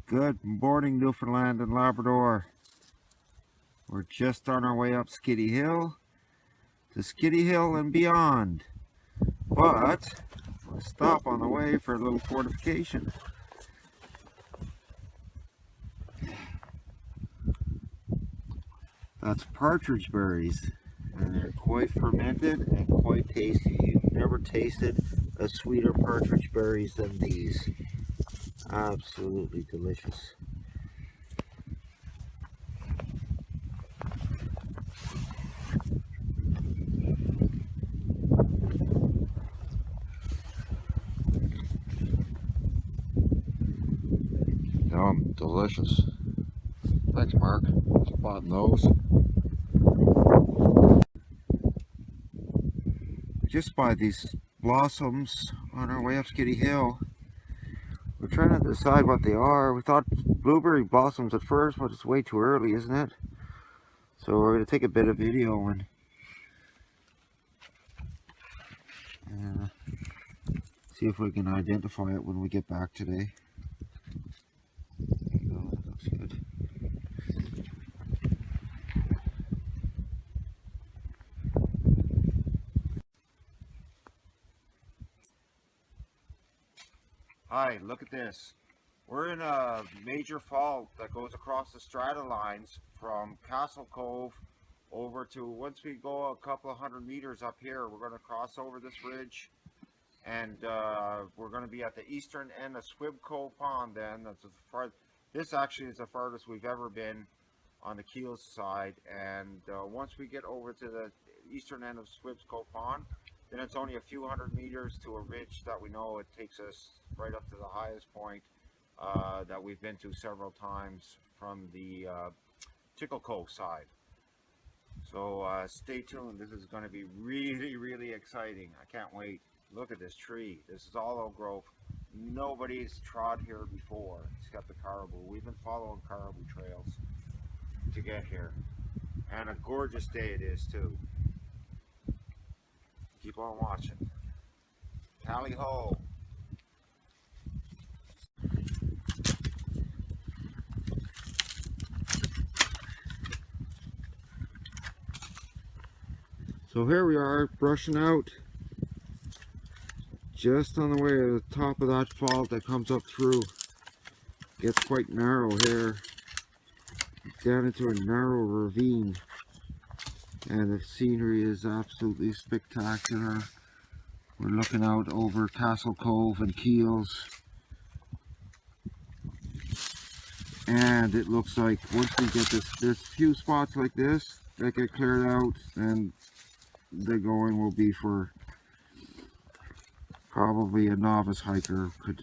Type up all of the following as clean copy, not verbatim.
Good morning, Newfoundland and Labrador. We're just on our way up Skiddy Hill to Skiddy Hill and beyond. But we'll stop on the way for a little fortification. That's partridge berries, and they're quite fermented and quite tasty. You've never tasted a sweeter partridge berries than these. Absolutely delicious. Yum, delicious. Thanks, Mark. Spotting those. Just by these blossoms on our way up Skiddy Hill. We're trying to decide what they are. We thought blueberry blossoms at first, but it's way too early, isn't it? So we're going to take a bit of video and see if we can identify it when we get back today. There you go, that looks good. Hi, look at this. We're in a major fault that goes across the strata lines from Castle Cove over to, once we go a couple of 100 meters up here, we're going to cross over this ridge, and we're going to be at the eastern end of Squib Cove Pond. Then that's as far. This actually is the farthest we've ever been on the Keels side, and once we get over to the eastern end of Squib Cove Pond, then it's only a few hundred meters to a ridge that we know it takes us right up to the highest point that we've been to several times from the Tickle Cove side. So stay tuned. This is going to be really exciting. I can't wait. Look at this tree. This is all old growth. Nobody's trod here before except the caribou. We've been following caribou trails to get here, and a gorgeous day it is too. Keep on watching. Tally ho! So here we are, brushing out just on the way to the top of that fault that comes up through. Gets quite narrow here, down into a narrow ravine, and the scenery is absolutely spectacular. We're looking out over Castle Cove and Keels, and it looks like once we get this few spots like this that get cleared out, then the going will be for probably a novice hiker could.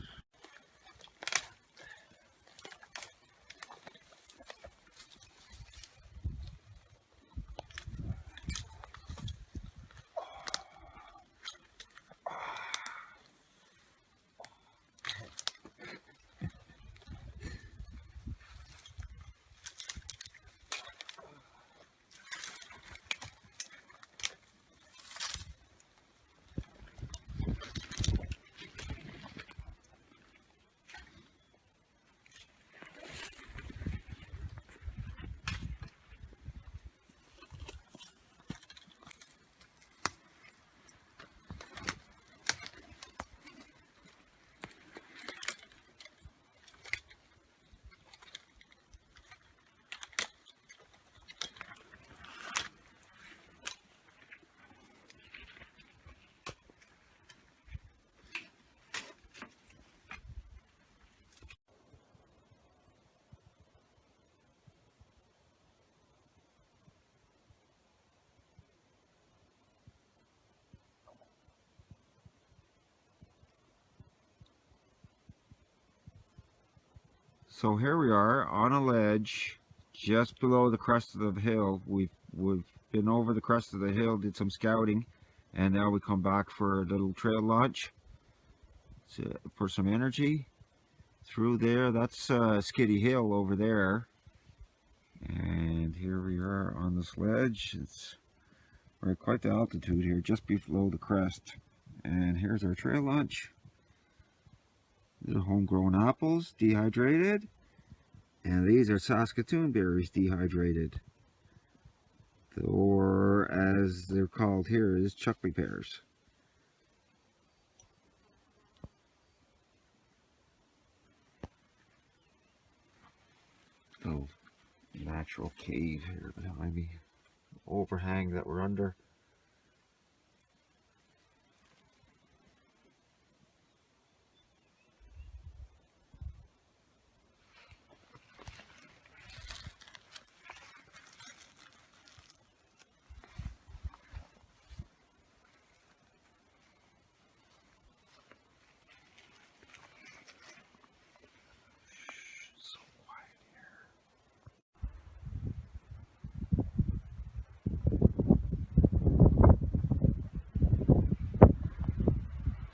So here we are on a ledge just below the crest of the hill. We've been over the crest of the hill, did some scouting, and now we come back for a little trail launch for some energy through there. That's Skiddy Hill over there, and here we are on this ledge. We're at quite the altitude here, just below the crest, and here's our trail launch. The homegrown apples, dehydrated. And these are Saskatoon berries dehydrated, or as they're called here is chuckly pears. Oh, natural cave here behind me, overhang that we're under.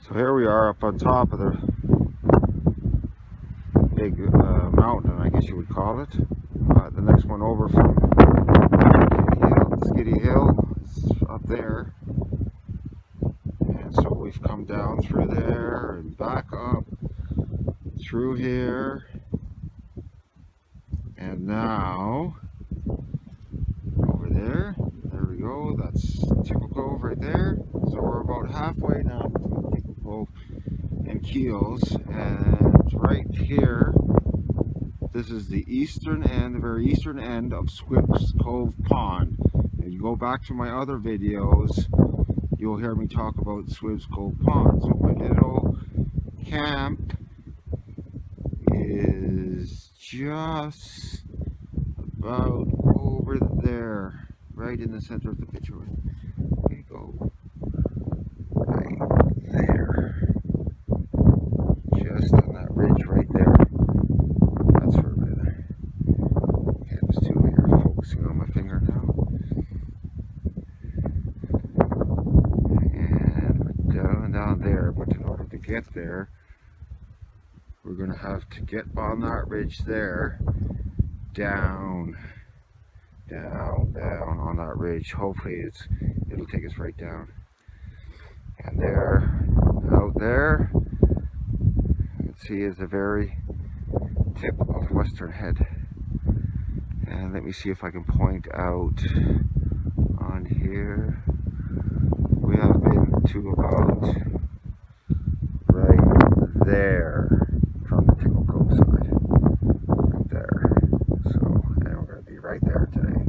So here we are up on top of the big mountain, I guess you would call it. The next one over from Skiddy Hill is up there. And so we've come down through there and back up through here. And now, over there we go, that's Tickle Cove right there. So we're about halfway now between Tickle Cove and Keels, and right here, this is the eastern end, the very eastern end of Swift's Cove Pond. If you go back to my other videos, you'll hear me talk about Swift's Cove Pond. So my little camp is just about over there, right in the center of the picture. There you go. Right there. Just on that ridge right there. That's where the camp is too. You're focusing on my finger now. And we're down there, but in order to get there, we're going to have to get on that ridge there, down on that ridge. Hopefully it'll take us right down. And there, out there, you can see is the very tip of Western Head. And let me see if I can point out on here. We have been to about right there from the Tickle Cove side. Right there. So, and we're going to be right there today.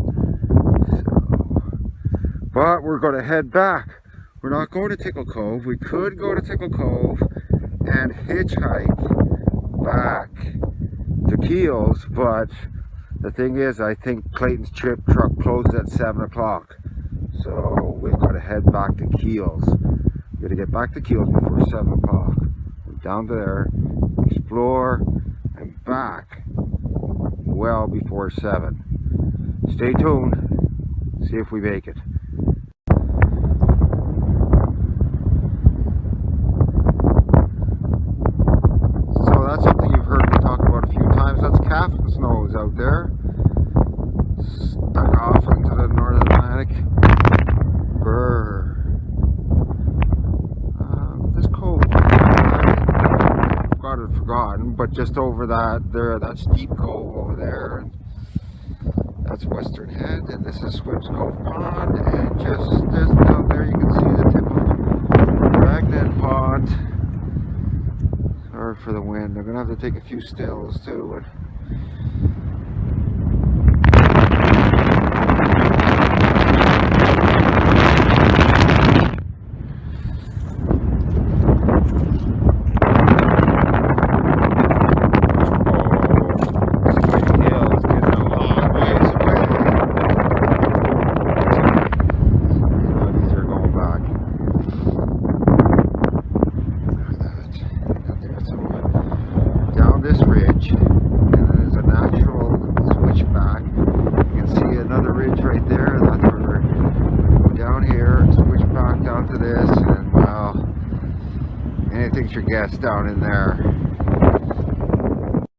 So, but we're going to head back. We're not going to Tickle Cove. We could go to Tickle Cove and hitchhike back to Keels, but the thing is, I think Clayton's trip truck closes at 7 o'clock. So we've got to head back to Keels. We've got to get back to Keels before 7 o'clock. Down there, explore, and back well before 7. Stay tuned. See if we make it. So that's something you've heard me talk about a few times. That's Calf's Nose out there. Stuck off into the North Atlantic. Brr. This cove, I've got it forgotten, but just over that there, that's Deep Cove over there, and that's Western Head, and this is Swift's Cove Pond, and just down there you can see the tip of Dragnet Pond. Sorry for the wind. I'm gonna have to take a few stills too. Your guests down in there.